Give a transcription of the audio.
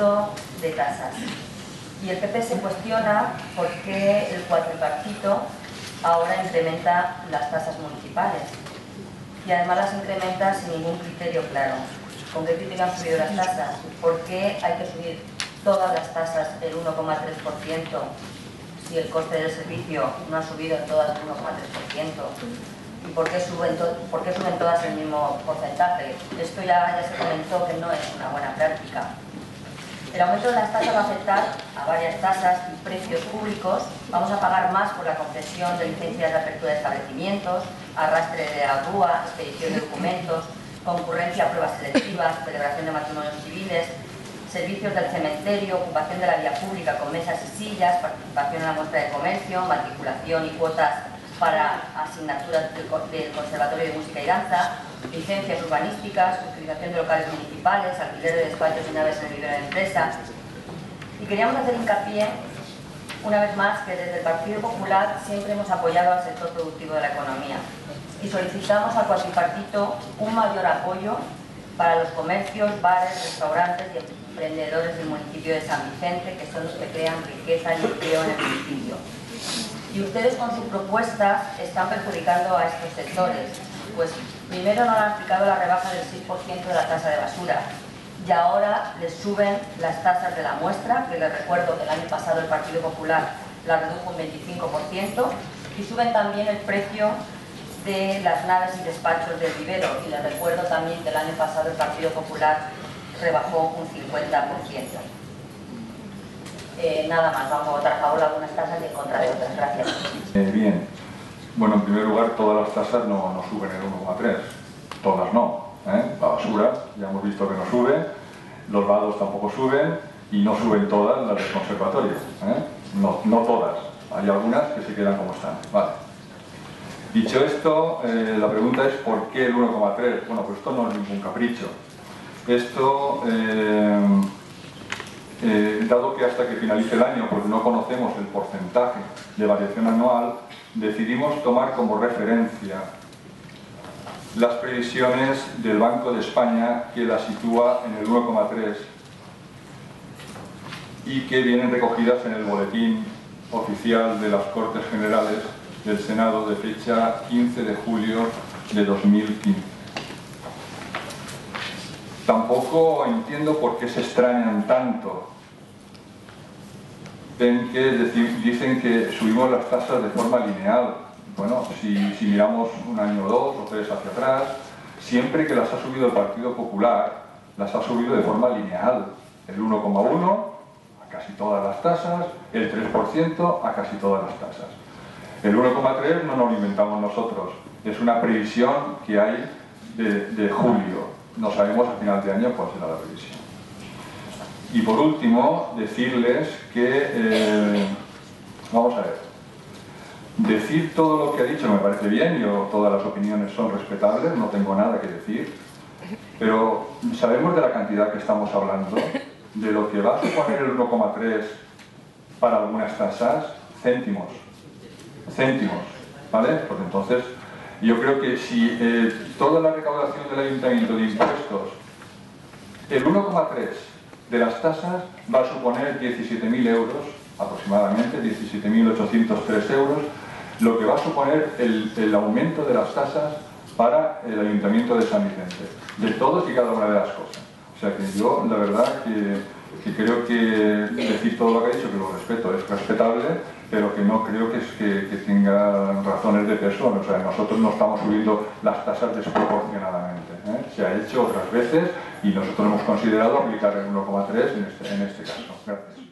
aumento de tasas. Y el PP se cuestiona por qué el cuatripartito ahora incrementa las tasas municipales. Y además las incrementa sin ningún criterio claro. ¿Con qué criterio han subido las tasas? ¿Por qué hay que subir todas las tasas el 1,3% si el coste del servicio no ha subido en todas el 1,3%? ¿Y por qué suben todas el mismo porcentaje? Esto ya se comentó que no es una buena práctica. El aumento de las tasas va a afectar a varias tasas y precios públicos. Vamos a pagar más por la concesión de licencias de apertura de establecimientos, arrastre de la grúa, expedición de documentos, concurrencia a pruebas selectivas, celebración de matrimonios civiles, servicios del cementerio, ocupación de la vía pública con mesas y sillas, participación en la muestra de comercio, matriculación y cuotas para asignaturas del Conservatorio de Música y Danza, licencias urbanísticas, utilización de locales municipales, alquiler de despachos y naves en el vivero de empresa. Y queríamos hacer hincapié, una vez más, que desde el Partido Popular siempre hemos apoyado al sector productivo de la economía y solicitamos al cuatripartito un mayor apoyo para los comercios, bares, restaurantes y emprendedores del municipio de San Vicente, que son los que crean riqueza y empleo en el municipio. Y ustedes con sus propuestas están perjudicando a estos sectores. Pues primero no han aplicado la rebaja del 6% de la tasa de basura y ahora les suben las tasas de la muestra, que les recuerdo que el año pasado el Partido Popular la redujo un 25%, y suben también el precio de las naves y despachos del vivero, y les recuerdo también que el año pasado el Partido Popular rebajó un 50%. Nada más, vamos a votar a favor de algunas tasas y en contra de otras. Gracias. Bien. Bueno, en primer lugar, todas las tasas no suben el 1,3. Todas no. La basura, ya hemos visto que no sube, los vados tampoco suben y no suben todas las del conservatorio. No todas. Hay algunas que se quedan como están. Vale. Dicho esto, la pregunta es ¿por qué el 1,3? Bueno, pues esto no es ningún capricho. Esto, dado que hasta que finalice el año pues no conocemos el porcentaje de variación anual, decidimos tomar como referencia las previsiones del Banco de España, que la sitúa en el 1,3 y que vienen recogidas en el boletín oficial de las Cortes Generales del Senado de fecha 15 de julio de 2015. Tampoco entiendo por qué se extrañan tanto. Ven que dicen que subimos las tasas de forma lineal. Bueno, si miramos un año o dos o tres hacia atrás, siempre que las ha subido el Partido Popular, las ha subido de forma lineal. El 1,1 a casi todas las tasas, el 3% a casi todas las tasas. El 1,3 no nos lo inventamos nosotros, es una previsión que hay de julio. No sabemos a final de año cuál será la previsión. Y por último, decirles que, vamos a ver, decir todo lo que ha dicho me parece bien, todas las opiniones son respetables, no tengo nada que decir, pero sabemos de la cantidad que estamos hablando, de lo que va a suponer el 1,3 para algunas tasas, céntimos, ¿vale? Pues entonces, yo creo que si toda la recaudación del Ayuntamiento de impuestos, el 1,3 de las tasas va a suponer 17.000 euros, aproximadamente, 17.803 euros, lo que va a suponer el aumento de las tasas para el Ayuntamiento de San Vicente, de todos y cada una de las cosas. O sea que yo, la verdad, que creo que decir todo lo que ha dicho, que lo respeto, es respetable, pero que no creo que tenga razones de peso. O sea, nosotros no estamos subiendo las tasas desproporcionadamente. Se ha hecho otras veces y nosotros hemos considerado aplicar el 1,3 en este caso. Gracias.